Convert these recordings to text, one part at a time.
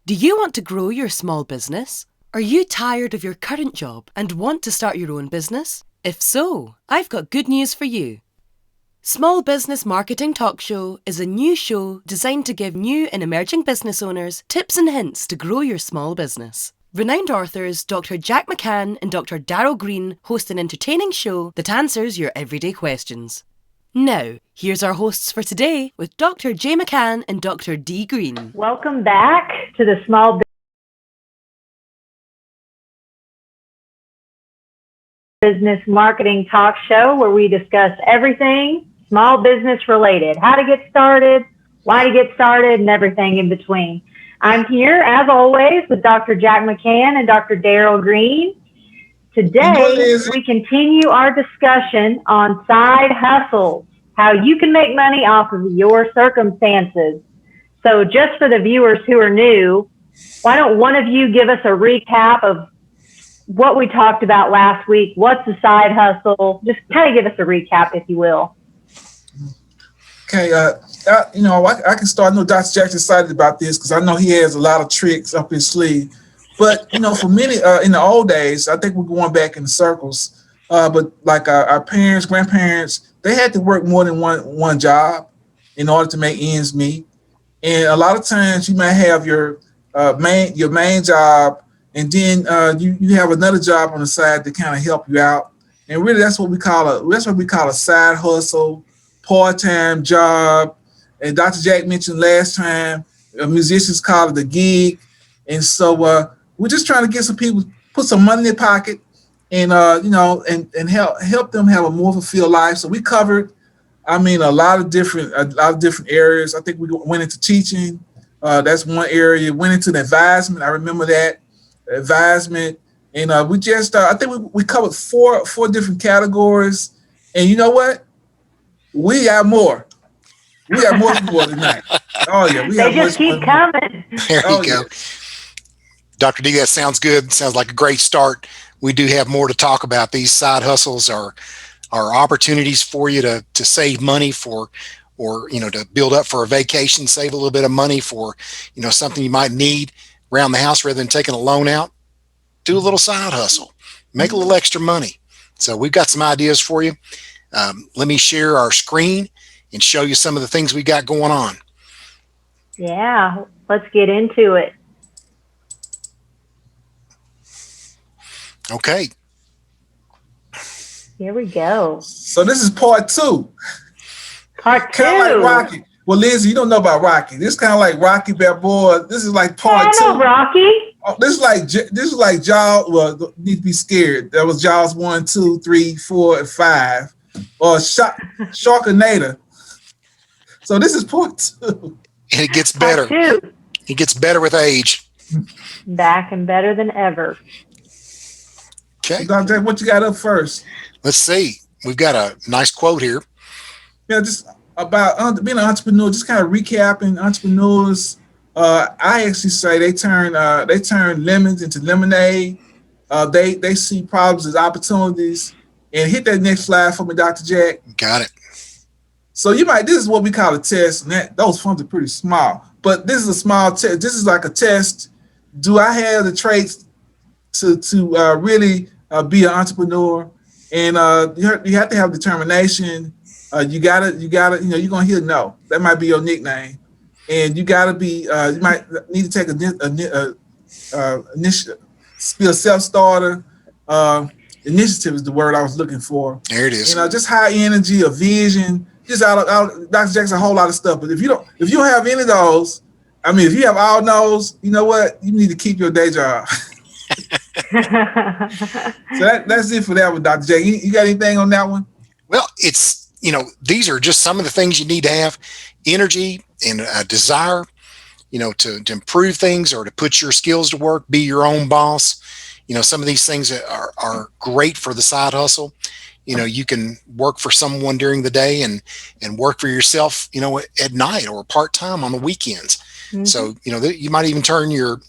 Do you want to grow your small business? Are you tired of your current job and want to start your own business? If so, I've got good news for you. Small Business Marketing Talk Show is a new show designed to give new and emerging business owners tips and hints to grow your small business. Renowned authors Dr. Jack McCann and Dr. Daryl Green host an entertaining show that answers your everyday questions. Now, here's our hosts for today with Dr. J. McCann and Dr. D. Green. Welcome back to the Small Business Marketing Talk Show, where we discuss everything small business related, how to get started, why to get started, and everything in between. I'm here, as always, with Dr. Jack McCann and Dr. Daryl Green. Today, we continue our discussion on side hustles, how you can make money off of your circumstances. So just for the viewers who are new, why don't one of you give us a recap of what we talked about last week? What's a side hustle? Just kind of give us a recap, if you will. Okay, I can start. I know Dr. Jack's excited about this because I know he has a lot of tricks up his sleeve. But, for many, in the old days, I think we're going back in circles. But like our parents, grandparents, they had to work more than one job in order to make ends meet. And a lot of times you might have your main job, and then you have another job on the side to kind of help you out. And really, that's what we call a side hustle, part-time job. And Dr. Jack mentioned last time, musicians call it a gig. And so we're just trying to get some people, put some money in their pocket, and and help them have a more fulfilled life. So we covered, a lot of different areas. I think we went into teaching. That's one area. Went into the advisement. I remember that advisement, and we just I think we covered four different categories. And you know what? We got more. We got more for tonight. Oh yeah, they just keep coming. There you go. Yeah. Dr. D, that sounds good. Sounds like a great start. We do have more to talk about. These side hustles are opportunities for you to save money or to build up for a vacation, save a little bit of money for, something you might need around the house rather than taking a loan out. Do a little side hustle, make a little extra money. So we've got some ideas for you. Let me share our screen and show you some of the things we got going on. Yeah, let's get into it. Okay. Here we go. So this is part two. Part two. Kind of like Rocky. Well, Lindsi, you don't know about Rocky. This is kind of like Rocky Balboa. This is like part two. I know Rocky. Oh, this is like Jaws. Well, need to be scared. That was Jaws 1, 2, 3, 4, and 5, or Sharknado. So this is part two. And it gets better. Part two. It gets better with age. Back and better than ever. Okay. Dr. What you got up first? Let's see. We've got a nice quote here. Yeah, just about being an entrepreneur, just kind of recapping entrepreneurs. I actually say they turn lemons into lemonade. They see problems as opportunities. And hit that next slide for me, Dr. Jack. Got it. So this is what we call a test, and those forms are pretty small. But this is a small test. This is like a test. Do I have the traits to really be an entrepreneur? And you have to have determination. You gotta, you're gonna hear no. That might be your nickname, and you gotta be. You might need to take initiative. Be a self-starter. Initiative is the word I was looking for. There it is. Just high energy, a vision. Just out Dr. Jackson, a whole lot of stuff. But if you don't have any of those, if you have all those, you know what? You need to keep your day job. So that's it for that one, Dr. J. You got anything on that one? Well, it's, these are just some of the things you need to have: energy and a desire, to improve things or to put your skills to work, be your own boss. Some of these things are great for the side hustle. You can work for someone during the day and work for yourself, at night or part-time on the weekends. Mm-hmm. So, you might even turn your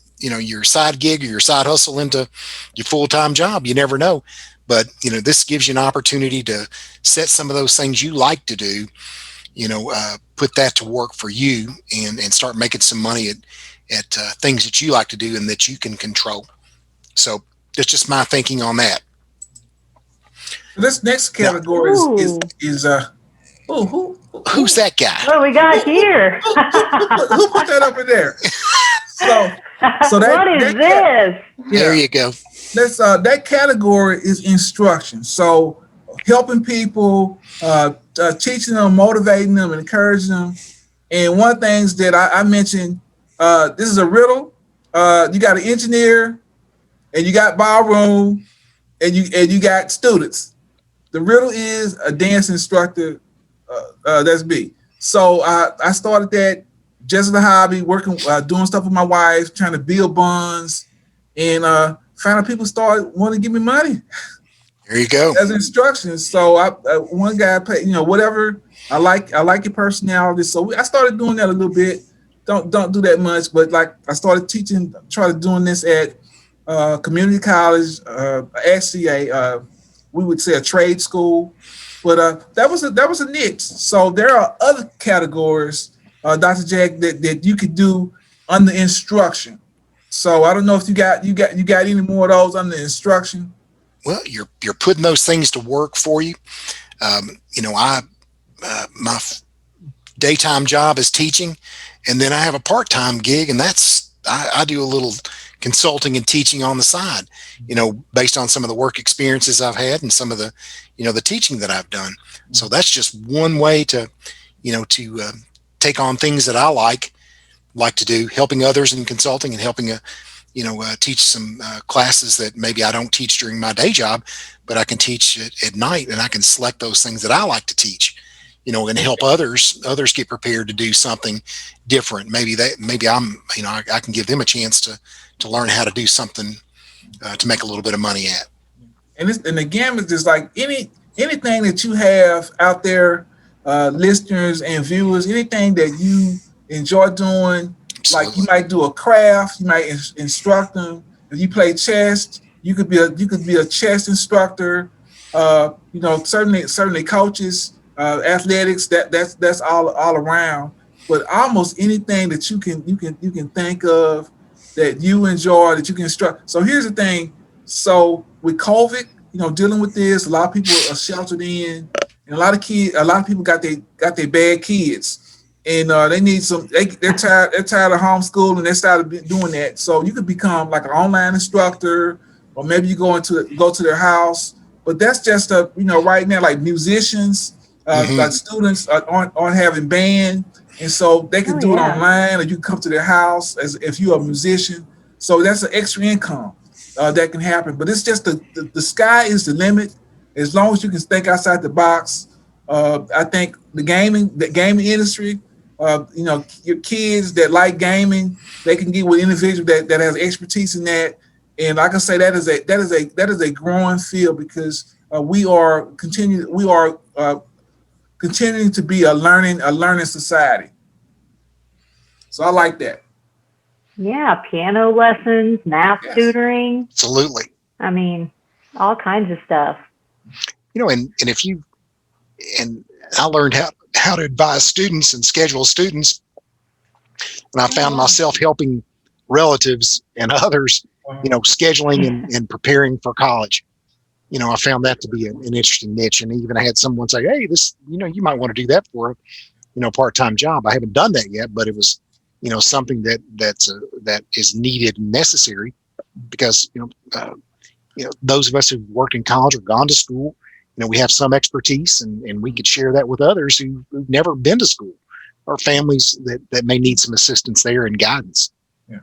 side gig or your side hustle into your full-time job. You never know. But, this gives you an opportunity to set some of those things you like to do, put that to work for you and start making some money things that you like to do and that you can control. So that's just my thinking on that. This next category Who's that guy? What we got here? Who put that up in there? So that, what is this? There you go. That's that category is instruction. So helping people, teaching them, motivating them, and encouraging them. And one of the things that I mentioned, this is a riddle. You got an engineer, and you got ballroom, and you got students. The riddle is a dance instructor. That's B. So I started that just as a hobby, working, doing stuff with my wife, trying to build bonds, and found out people started wanting to give me money. There you go. As instructions. So one guy paid, whatever. I like your personality. So I started doing that a little bit. Don't do that much, but like I started teaching, started doing this at community college, actually we would say a trade school, but that was a niche. So there are other categories, Dr. Jack, that you could do under instruction. So I don't know if you got any more of those under instruction. Well, you're putting those things to work for you. My daytime job is teaching, and then I have a part-time gig, and that's I do a little consulting and teaching on the side, based on some of the work experiences I've had and some of the, the teaching that I've done. So that's just one way to, take on things that I like to do, helping others in consulting and helping, teach some classes that maybe I don't teach during my day job, but I can teach at night, and I can select those things that I like to teach, and help others get prepared to do something different. Maybe I'm, I can give them a chance to learn how to do something to make a little bit of money at. And the gamut is just like anything that you have out there, listeners and viewers, anything that you enjoy doing. Absolutely. Like you might do a craft, you might instruct them. If you play chess, you could be a chess instructor. Certainly coaches, athletics. That's all around. But almost anything that you can think of that you enjoy, that you can instruct. So here's the thing. So with COVID, dealing with this, a lot of people are sheltered in, and a lot of people got their bad kids, and they need some. They're tired of homeschool, and they started doing that. So you could become like an online instructor, or maybe you go to their house. But that's just right now, like musicians, like students aren't having band. And so they can do it online, or you can come to their house as if you're a musician. So that's an extra income that can happen. But it's just the sky is the limit. As long as you can think outside the box. I think the gaming industry, your kids that like gaming, they can get with individual that has expertise in that. And like I say, that is a growing field, because we are continuing to be a learning society. So I like that. Yeah, piano lessons, math tutoring. Absolutely. I mean, all kinds of stuff. And I learned how to advise students and schedule students, and I found myself helping relatives and others, scheduling and preparing for college. I found that to be an interesting niche, and even I had someone say, "Hey, this, you might want to do that for a part-time job." I haven't done that yet, but it was, something that is needed and necessary, because those of us who've worked in college or gone to school, we have some expertise, and we could share that with others who've never been to school, or families that may need some assistance there and guidance. Yeah,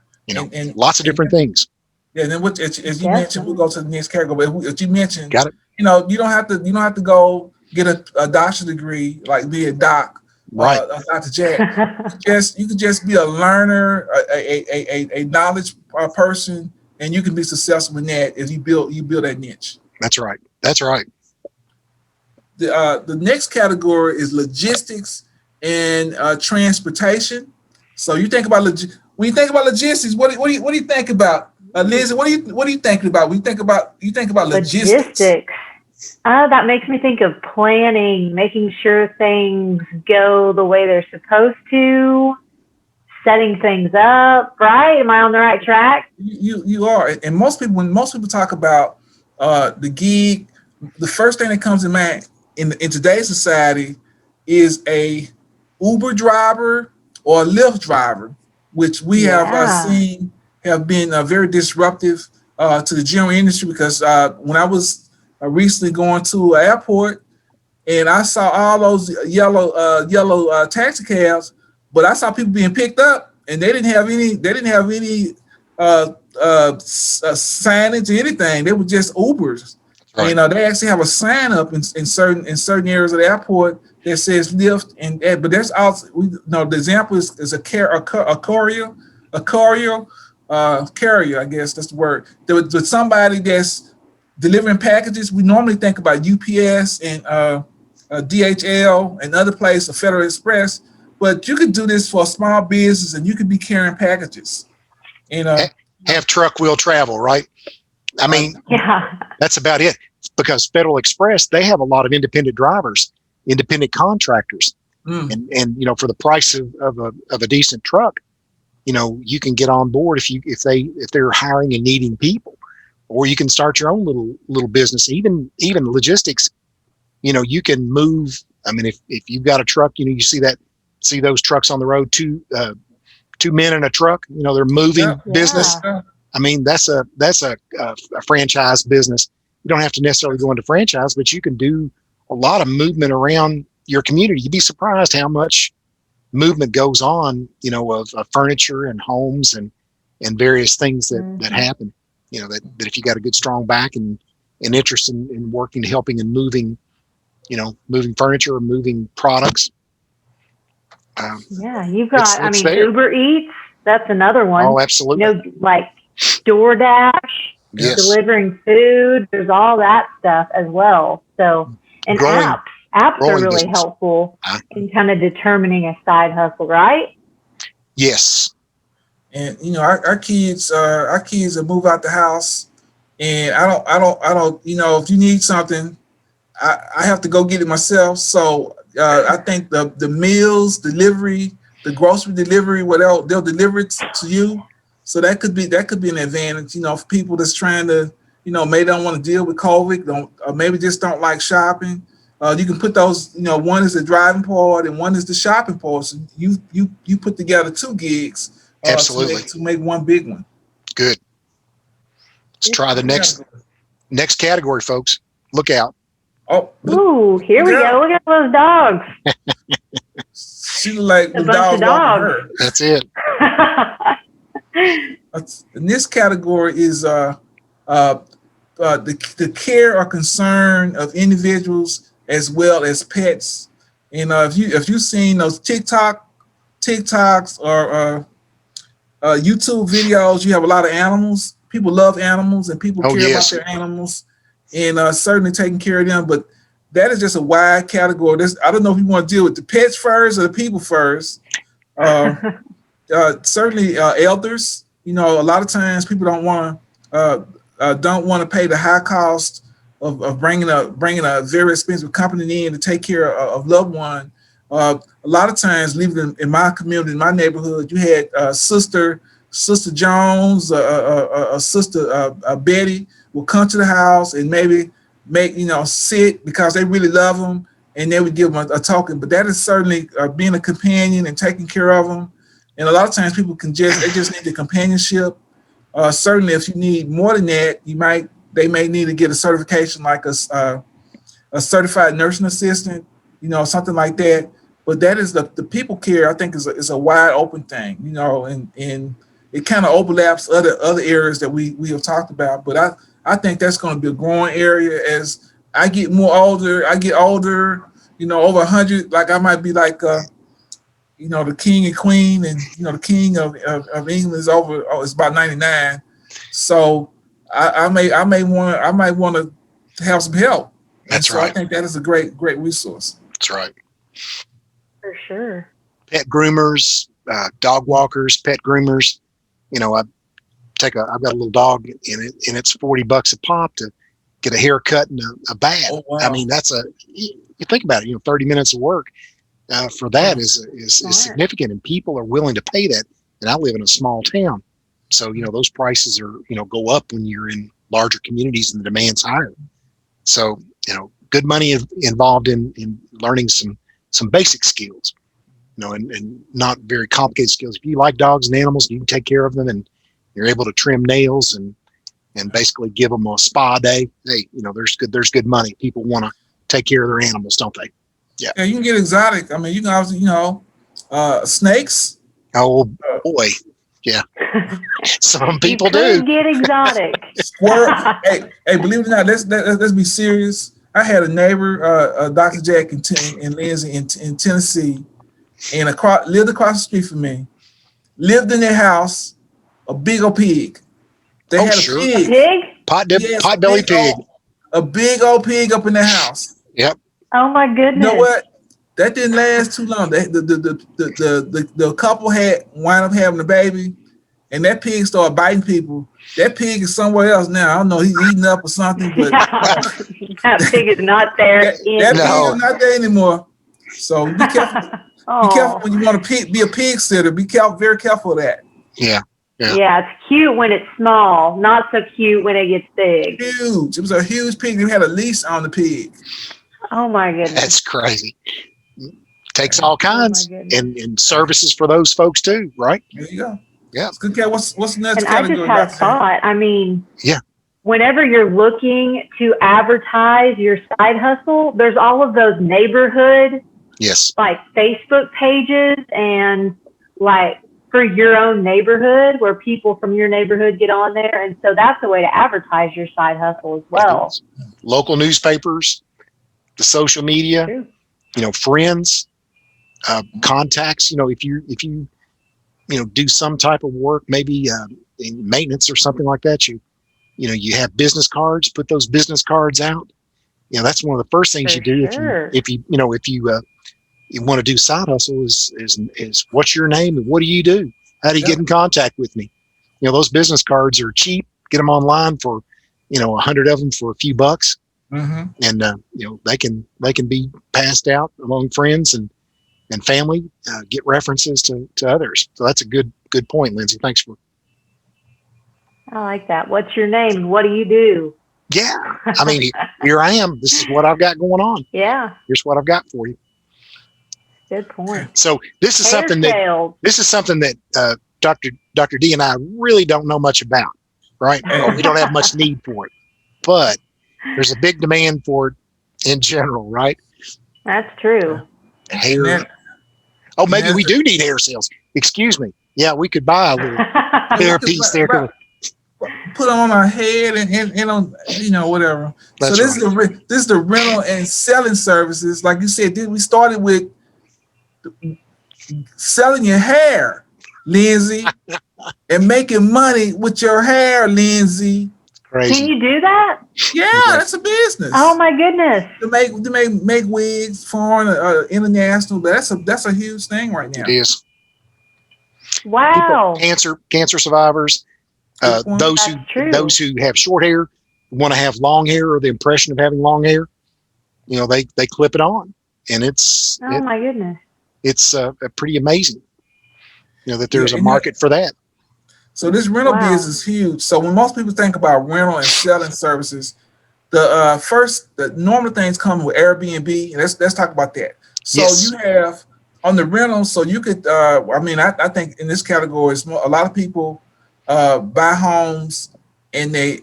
and lots of different things. Yeah, and then as you mentioned, we'll go to the next category. But as you mentioned, got it. You don't have to go get a doctor's degree, like be a doc, right? Dr. Jack. You can just be a learner, a knowledge person, and you can be successful in that if you build that niche. That's right. That's right. The next category is logistics and transportation. So you think about when you think about logistics, what do you think about? Lindsi, what are you thinking about? When you think about logistics. That makes me think of planning, making sure things go the way they're supposed to, setting things up, right? Am I on the right track? You are. And when most people talk about the gig, the first thing that comes to mind in today's society is a Uber driver or a Lyft driver, which we have seen have been very disruptive to the general industry, because when I was recently going to an airport and I saw all those yellow taxi cabs, but I saw people being picked up and they didn't have any signage or anything. They were just Ubers. Right. And they actually have a sign up in certain areas of the airport that says Lyft, but there's also the example is a courier, I guess that's the word. With somebody that's delivering packages. We normally think about UPS and DHL and other places, or Federal Express, but you could do this for a small business and you could be carrying packages. Have truck wheel travel, right? I mean, that's about it. Because Federal Express, they have a lot of independent drivers, independent contractors, and for the price of a decent truck, you can get on board if they're hiring and needing people, or you can start your own little business. Even logistics, you can move. I mean, if you've got a truck, you see those trucks on the road, two men in a truck, they're moving business. Yeah. I mean, that's a franchise business. You don't have to necessarily go into franchise, but you can do a lot of movement around your community. You'd be surprised how much movement goes on, of furniture and homes and various things that happen. That if you got a good strong back and interest in working, helping and moving furniture or moving products. You've got, there. Uber Eats, that's another one. Oh, absolutely. Like DoorDash, yes. Delivering food, there's all that stuff as well. So, and apps are really business. helpful in kind of determining a side hustle, right? Yes. And our kids that move out the house, and I don't if you need something, I have to go get it myself. So I think the meals delivery, the grocery delivery, they'll deliver it to you. So that could be an advantage, for people that's trying to, maybe don't want to deal with COVID, or maybe just don't like shopping. You can put those, one is the driving part and one is the shopping part. So you put together two gigs. Absolutely. To make one big one. Good. Let's try the next category, folks. Look out. Oh, ooh, here we go. Look at those dogs. She look like a bunch of dogs. That's it. In this category is the care or concern of individuals as well as pets. And if you've seen those TikToks or YouTube videos, you have a lot of animals. People love animals and people care about their animals, and certainly taking care of them. But that is just a wide category. I don't know if you want to deal with the pets first or the people first. Certainly elders. A lot of times people don't want to pay the high cost of bringing a very expensive company in to take care of loved one. A lot of times, living in my community, in my neighborhood, you had Sister Jones, Sister Betty will come to the house and maybe sit because they really love them, and they would give them a token. But that is certainly being a companion and taking care of them. And a lot of times people just need the companionship. Certainly, if you need more than that, they may need to get a certification like a certified nursing assistant, something like that. But that is the people care. I think is a wide open thing, and it kind of overlaps other areas that we have talked about. But I think that's going to be a growing area as I get older. Over 100. Like I might be like the king and queen, and the king of England is over. Oh, it's about 99. So I might want to have some help. That's right. I think that is a great resource. That's right. For sure. Pet groomers, dog walkers, pet groomers. I've got a little dog in it, and it's $40 a pop to get a haircut and a bath. Oh, wow. I mean, you think about it, 30 minutes of work. for that is significant, and people are willing to pay that. And I live in a small town, so those prices are go up when you're in larger communities and the demand's higher. So good money involved in learning some basic skills, and not very complicated skills. If you like dogs and animals, you can take care of them, and you're able to trim nails and basically give them a spa day. Hey, there's good money. People want to take care of their animals, don't they? Yeah, you can get exotic. I mean, you can obviously, snakes. Oh boy, yeah. Some people you could do get exotic. Squirrel. hey, believe it or not, let's be serious. I had a neighbor, Dr. Jack in Lindsi in Tennessee, and lived across the street from me. Lived in their house, a big old pig. They had a pig. Pig? Potbelly pig. A big old pig up in their house. Yep. Oh my goodness. You know what? That didn't last too long. The couple wound up having a baby, and that pig started biting people. That pig is somewhere else now. I don't know, he's eating up or something, but that pig is not there. That pig is not there anymore. So be careful. Be careful when you want to be a pig sitter. Be careful, very careful of that. Yeah. Yeah, it's cute when it's small, not so cute when it gets big. Huge. It was a huge pig. They had a leash on the pig. Oh my goodness. That's crazy. Takes all kinds and services for those folks too, right? There you go. Yeah. It's good. What's the next and category? I just had a thought. I mean, whenever you're looking to advertise your side hustle, there's all of those neighborhood, like Facebook pages and like for your own neighborhood where people from your neighborhood get on there. And so that's a way to advertise your side hustle as well. Local newspapers, the social media, friends, contacts, if you do some type of work, maybe in maintenance or something like that, you have business cards, put those business cards out. That's one of the first things you do. If you want to do side hustle is what's your name and what do you do? How do you get in contact with me? Those business cards are cheap. Get them online for, 100 of them for a few bucks. Mm-hmm. And, they can be passed out among friends and family, get references to others. So that's a good point, Lindsi. Thanks for. I like that. What's your name? What do you do? Yeah. I mean, here I am. This is what I've got going on. Yeah. Here's what I've got for you. Good point. So this is something that Dr. D and I really don't know much about, right? We don't have much need for it, but there's a big demand for it in general, right? That's true. Hair. Oh, maybe we do need hair sales. Excuse me. Yeah, we could buy a little hair piece there. Put on our head and on, whatever. That's so this is the rental and selling services. Like you said, we started with selling your hair, Lindsi, and making money with your hair, Lindsi. Crazy. Can you do that? Yeah, that's a business. Oh my goodness! To make wigs, foreign, international. That's a huge thing right now. It is. Wow. People, cancer survivors, those who have short hair want to have long hair or the impression of having long hair. They clip it on, and my goodness. It's pretty amazing, that there's a market for that. So this rental business is huge. So when most people think about rental and selling services, the normal things come with Airbnb. Let's talk about that. So you have on the rental. So you could, I think in this category, a lot of people buy homes and they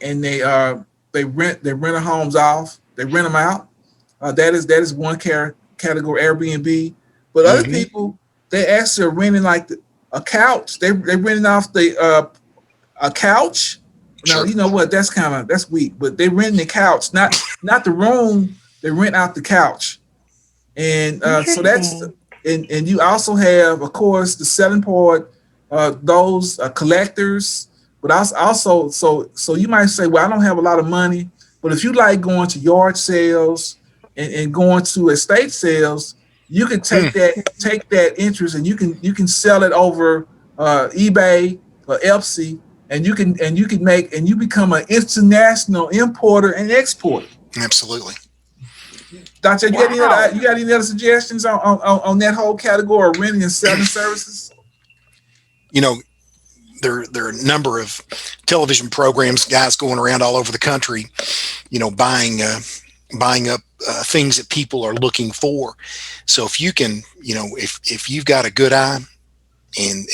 rent their homes off. They rent them out. That is one category, Airbnb. But other people, they actually are renting like a couch. They're renting off a couch. Now, you know what? That's weak. But they renting the couch, not the room. They rent out the couch, and so that's and you also have, of course, the selling part. Those collectors, but also so you might say, well, I don't have a lot of money, but if you like going to yard sales and going to estate sales, you can take that interest and you can sell it over eBay or Etsy, and you become an international importer and exporter. Absolutely. Dr. You got Wow. you got any other suggestions on that whole category of renting and selling services? You know, there are a number of television programs, guys going around all over the country, buying up things that people are looking for. So if you can, if you've got a good eye, and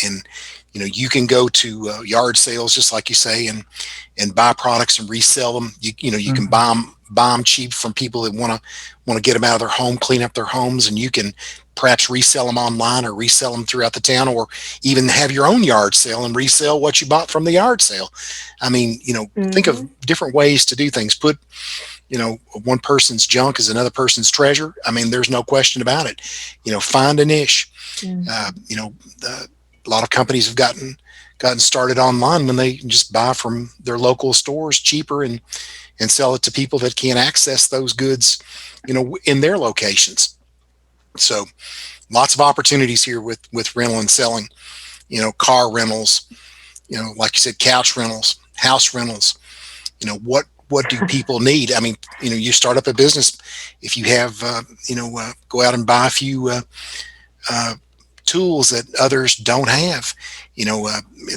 you can go to yard sales, just like you say, and buy products and resell them. You can buy them cheap from people that want to get them out of their home, clean up their homes, and you can perhaps resell them online or resell them throughout the town, or even have your own yard sale and resell what you bought from the yard sale. I mean, think of different ways to do things. Put, one person's junk is another person's treasure. I mean, there's no question about it. Find a niche. A lot of companies have gotten started online when they just buy from their local stores cheaper and sell it to people that can't access those goods, in their locations. So lots of opportunities here with rental and selling, car rentals, like you said, couch rentals, house rentals. What do people need? I mean, you start up a business. If you have, go out and buy a few tools that others don't have.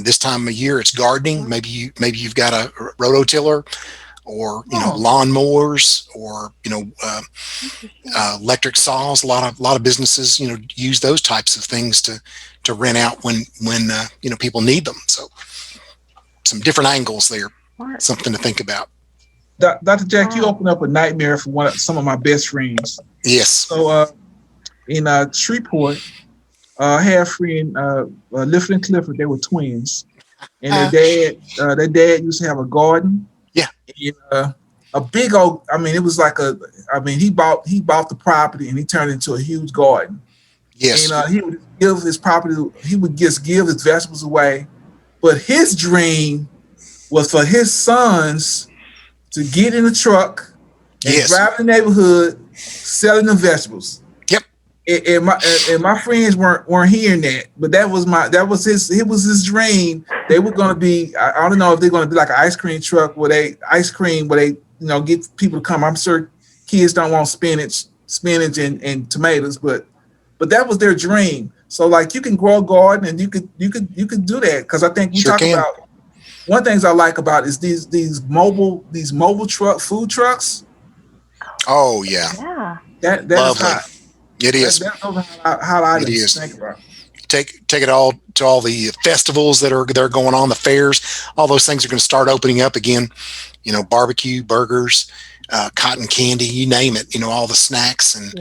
This time of year, it's gardening. Maybe you've got a rototiller, or lawnmowers, or electric saws. A lot of businesses use those types of things to rent out when people need them. So some different angles there. Something to think about. Dr. Jack, you opened up a nightmare for some of my best friends. Yes. So in Shreveport, I had a friend, Lifford and Clifford. They were twins, and their dad used to have a garden. Yeah, and, a big old. I mean, it was like he bought the property and he turned it into a huge garden. Yes, and he would give his property. He would just give his vegetables away, but his dream was for his sons to get in the truck and drive the neighborhood selling the vegetables. And my friends weren't hearing that, but that was his dream. They were going to be, I don't know if they're going to be like an ice cream truck where they get people to come. I'm sure kids don't want spinach and tomatoes, but that was their dream. So like you can grow a garden and you could do that, because I think we talk about one of the things I like about is these mobile food trucks. Oh yeah. That lovely. Is hot. It is. That's how I think about it. Take it all to all the festivals that are going on, the fairs. All those things are going to start opening up again. Barbecue, burgers, cotton candy, you name it. All the snacks and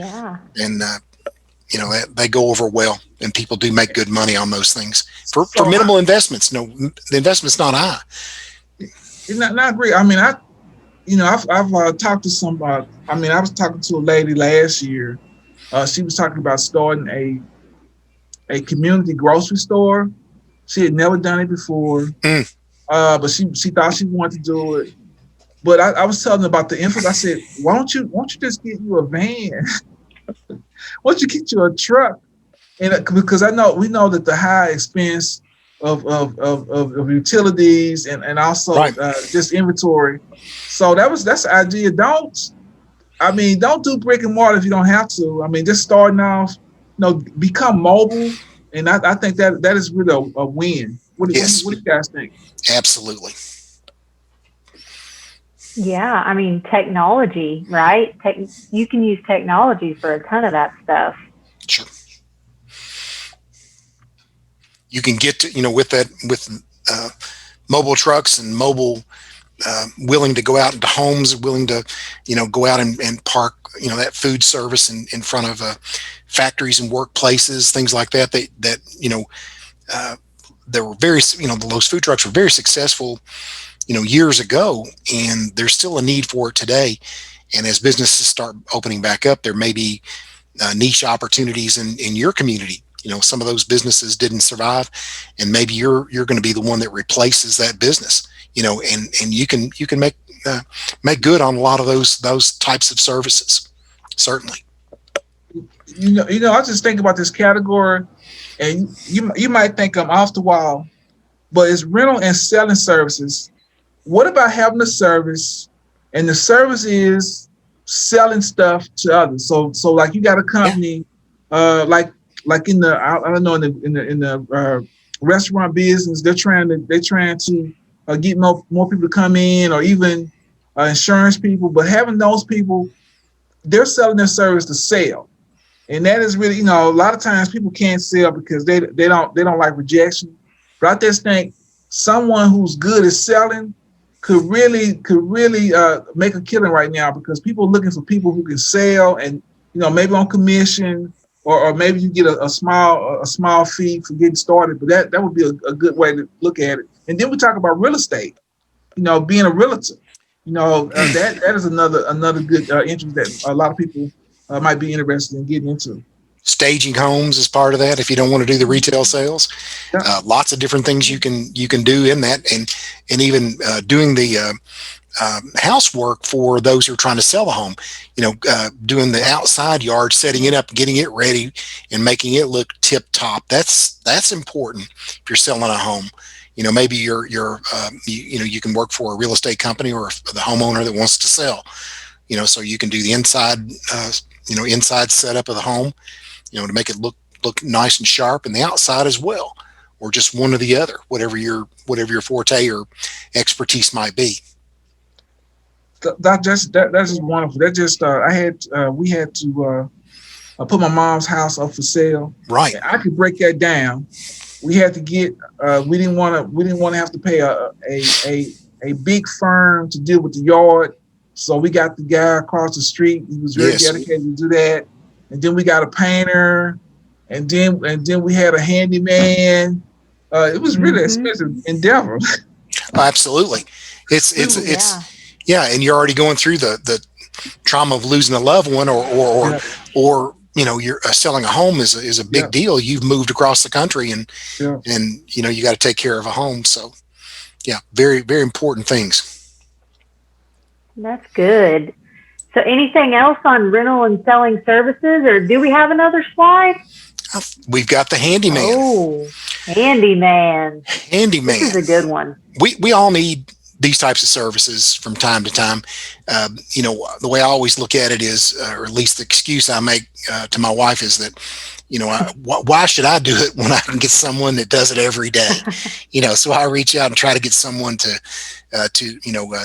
they go over well, and people do make good money on those things for minimal investments. The investment's not high. I agree. I mean, I've talked to somebody. I mean, I was talking to a lady last year. She was talking about starting a community grocery store. She had never done it before, but she thought she wanted to do it. But I was telling her about the info. I said, why don't you just get you a van? Why don't you get you a truck? And because we know that the high expense of utilities and also just inventory. So that's the idea. Don't do brick and mortar if you don't have to. I mean, just starting off, become mobile, and I think that is really a win. What do you guys think? Absolutely. Yeah, I mean, technology, right? You can use technology for a ton of that stuff. Sure. You can get to, with mobile trucks and mobile, willing to go out into homes, willing to, go out and park, that food service in front of factories and workplaces, things like that. There were those food trucks were very successful, years ago, and there's still a need for it today. And as businesses start opening back up, there may be niche opportunities in your community. Some of those businesses didn't survive, and maybe you're going to be the one that replaces that business. And you can make good on a lot of those types of services. Certainly. I just think about this category, and you might think I'm off the wall, but it's rental and selling services. What about having a service, and the service is selling stuff to others. So like you got a company, like in the I don't know in the restaurant business, they're trying to get more people to come in, or even insurance people. But having those people, they're selling their service to sell, and that is really, a lot of times people can't sell because they don't like rejection. But I just think someone who's good at selling could really make a killing right now, because people are looking for people who can sell, and maybe on commission, or maybe you get a small fee for getting started. But that would be a good way to look at it. And then we talk about real estate, being a realtor. That is another good interest that a lot of people might be interested in getting into. Staging homes is part of that. If you don't want to do the retail sales, lots of different things you can do in that, and even doing the housework for those who are trying to sell a home. Doing the outside yard, setting it up, getting it ready, and making it look tip top. That's important if you're selling a home. Maybe you can work for a real estate company or the homeowner that wants to sell. So you can do the inside setup of the home, to make it look nice and sharp, and the outside as well, or just one or the other, whatever your forte or expertise might be. That's just wonderful. That just we had to put my mom's house up for sale. Right. I could break that down. We had to get. We didn't want to have to pay a big firm to deal with the yard. So we got the guy across the street. He was very dedicated to do that. And then we got a painter, and then we had a handyman. It was really expensive endeavor. Absolutely, it's and you're already going through the trauma of losing a loved one, or you're selling a home is a big deal. You've moved across the country, and you got to take care of a home. So very, very important things. That's good. So anything else on rental and selling services, or do we have another slide? We've got the handyman. Oh, handyman. Handyman. This is a good one. We all need these types of services from time to time. The way I always look at it is, or at least the excuse I make to my wife is that, why should I do it when I can get someone that does it every day? So I reach out and try to get someone to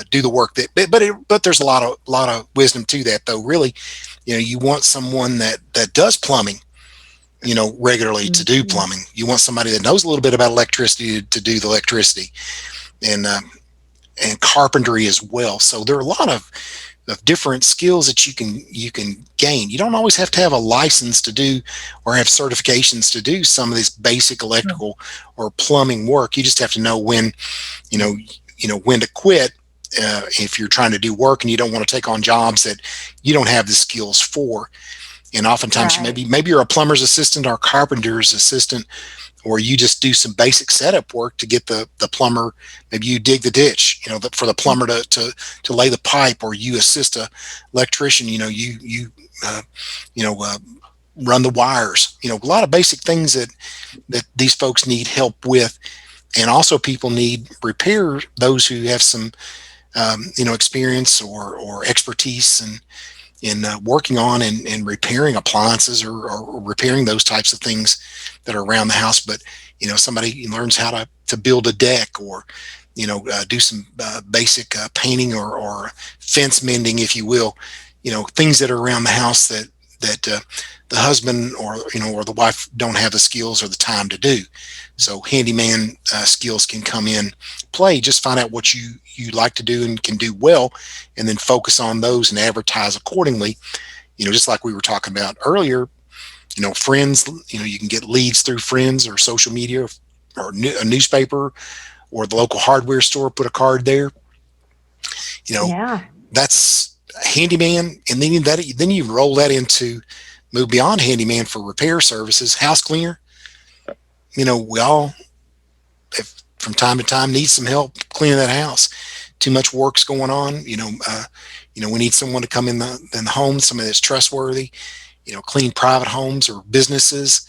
do the work but there's a lot of wisdom to that, though. Really, you want someone that does plumbing, regularly to do plumbing. You want somebody that knows a little bit about electricity to do the electricity, and carpentry as well. So there are a lot of different skills that you can gain. You don't always have to have a license to do or have certifications to do some of this basic electrical or plumbing work. You just have to know when when to quit if you're trying to do work and you don't want to take on jobs that you don't have the skills for. And oftentimes maybe you're a plumber's assistant or carpenter's assistant, or you just do some basic setup work to get the plumber. Maybe you dig the ditch, for the plumber to lay the pipe, or you assist a electrician. You run the wires. A lot of basic things that these folks need help with, and also people need repair. Those who have some experience or expertise in working on and repairing appliances or repairing those types of things that are around the house. But somebody learns how to build a deck, or do some basic painting or fence mending, if you will. Things that are around the house that the husband or the wife don't have the skills or the time to do. So handyman skills can come in play. Just find out what you like to do and can do well, and then focus on those and advertise accordingly. Just like we were talking about earlier, friends, you can get leads through friends or social media or a newspaper or the local hardware store, put a card there. That's handyman. And then you roll that into, move beyond handyman for repair services, house cleaner. We all, if from time to time, need some help cleaning that house. Too much work's going on. We need someone to come in the home, somebody that's trustworthy. Clean private homes or businesses.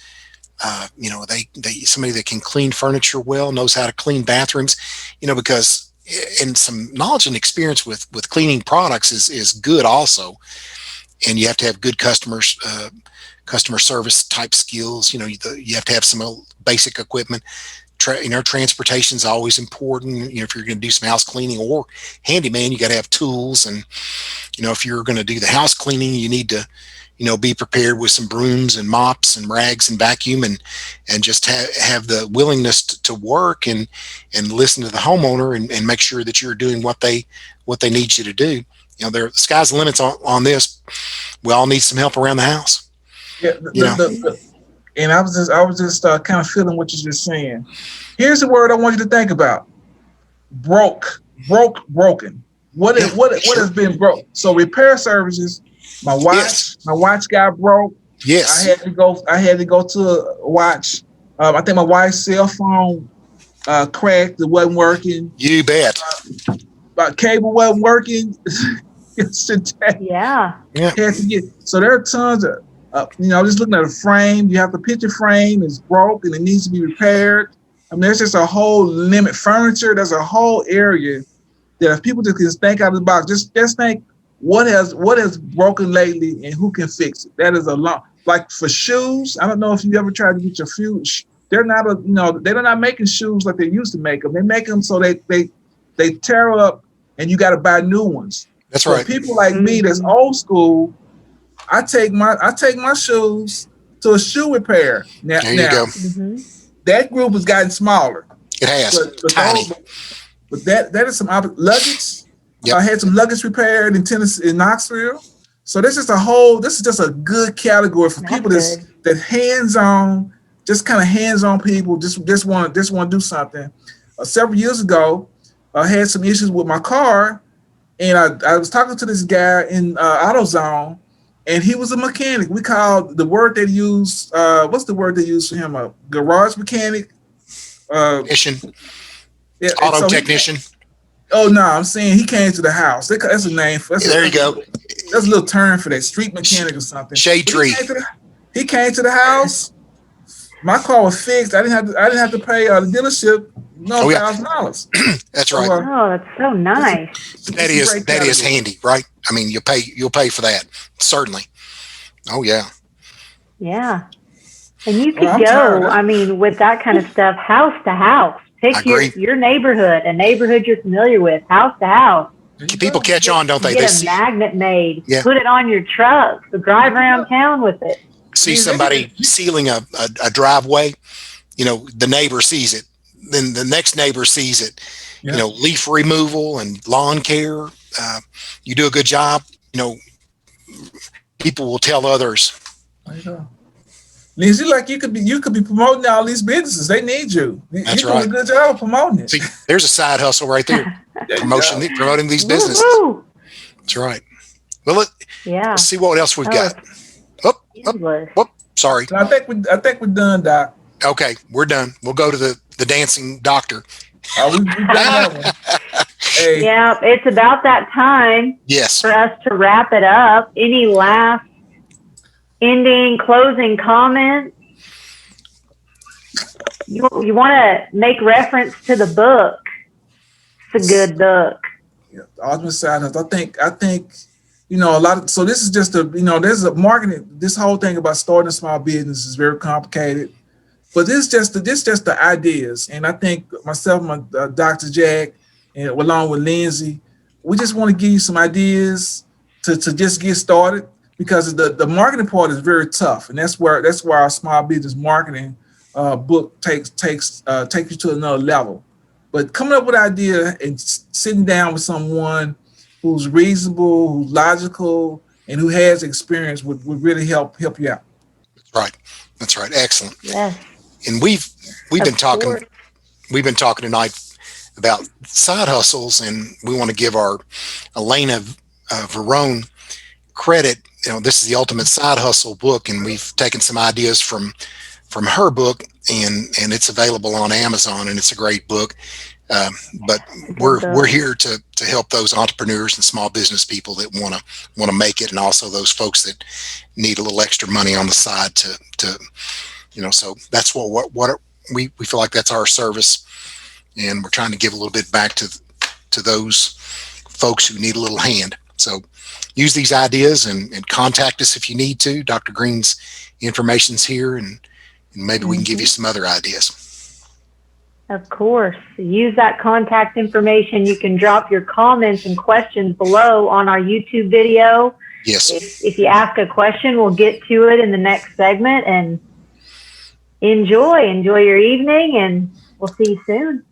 Somebody that can clean furniture well, knows how to clean bathrooms. Because and some knowledge and experience with cleaning products is good also. And you have to have good customer service type skills. You have to have some basic equipment. Transportation is always important. If you're going to do some house cleaning or handyman, you got to have tools. And if you're going to do the house cleaning, you need to be prepared with some brooms and mops and rags and vacuum, and just have the willingness to work and listen to the homeowner and make sure that you're doing what they need you to do. The sky's the limits on this. We all need some help around the house. Yeah, and I was just kind of feeling what you're just saying. Here's the word I want you to think about: broken. What has been broke? So repair services. My watch got broke. Yes, I had to go to a watch. I think my wife's cell phone cracked. It wasn't working. You bet. My cable wasn't working. Yeah. Had to get. So there are tons of. Just looking at a frame. You have the picture frame is broke and it needs to be repaired. There's just a whole limit. Furniture. There's a whole area that if people just can think out of the box, just think what has broken lately and who can fix it. That is a lot. Like for shoes, I don't know if you ever tried to get your shoes. They're not making shoes like they used to make them. They make them so they tear up and you got to buy new ones. That's so right. People like me that's old school, I take my shoes to a shoe repair. Now, there you go. That group has gotten smaller. It has. But tiny. But that is some luggage. Yep. I had some luggage repaired in Tennessee, in Knoxville. So this is just a good category for people that hands-on, just kind of hands-on people, just want to do something. Several years ago, I had some issues with my car, and I was talking to this guy in AutoZone, and he was a mechanic. We called the word they use. What's the word they use for him? A garage mechanic. Technician. Yeah, auto technician. Oh no, I'm saying he came to the house. That's a name. There you go. That's a little term for that, street mechanic or something. Shade tree. He came to the house. My car was fixed. I didn't have to pay the dealership $1,000. That's right. That's so nice. That is handy, right? You'll pay for that, certainly. Oh yeah. Yeah, and you could go. With that kind of stuff, house to house. Pick your neighborhood, a neighborhood you're familiar with, house to house. People catch on, don't they? Get a magnet made. Yeah. Put it on your truck. So drive around town with it. See somebody sealing a driveway, the neighbor sees it. Then the next neighbor sees it. Yeah. Leaf removal and lawn care. You do a good job. People will tell others. There you go. Lindsi, like you could be promoting all these businesses. They need you. That's You're right. doing a good job of promoting it. See, there's a side hustle right there. Promoting these businesses. Woo-hoo. That's right. Well, let's see what else we've got. Sorry. I think we're done, Doc. Okay, we're done. We'll go to the dancing doctor. We done that one. Hey. Yeah, it's about that time. Yes. For us to wrap it up. Any last closing comments? You want to make reference to the book. It's a good book. Yeah, Ultimate Side Hustle. I think a lot of, so this is just there's a marketing, this whole thing about starting a small business is very complicated, but this just the ideas. And I think myself, Dr. Jack, and along with Lindsi, we just want to give you some ideas to just get started, because the marketing part is very tough, and that's where our small business marketing book takes you to another level. But coming up with an idea and sitting down with someone who's reasonable, who's logical, and who has experience would really help you out. That's right. Excellent. Yeah. And we've been talking tonight about side hustles, and we want to give our Elena Verone credit. This is the Ultimate Side Hustle book, and we've taken some ideas from her book, and it's available on Amazon, and it's a great book. But we're here to help those entrepreneurs and small business people that want to make it, and also those folks that need a little extra money on the side to so that's what we feel like that's our service, and we're trying to give a little bit back to to those folks who need a little hand. So use these ideas and contact us if you need to. Dr. Green's information's here, and maybe we can give you some other ideas. Of course. Use that contact information. You can drop your comments and questions below on our YouTube video. Yes. If you ask a question, we'll get to it in the next segment. And enjoy your evening, and we'll see you soon.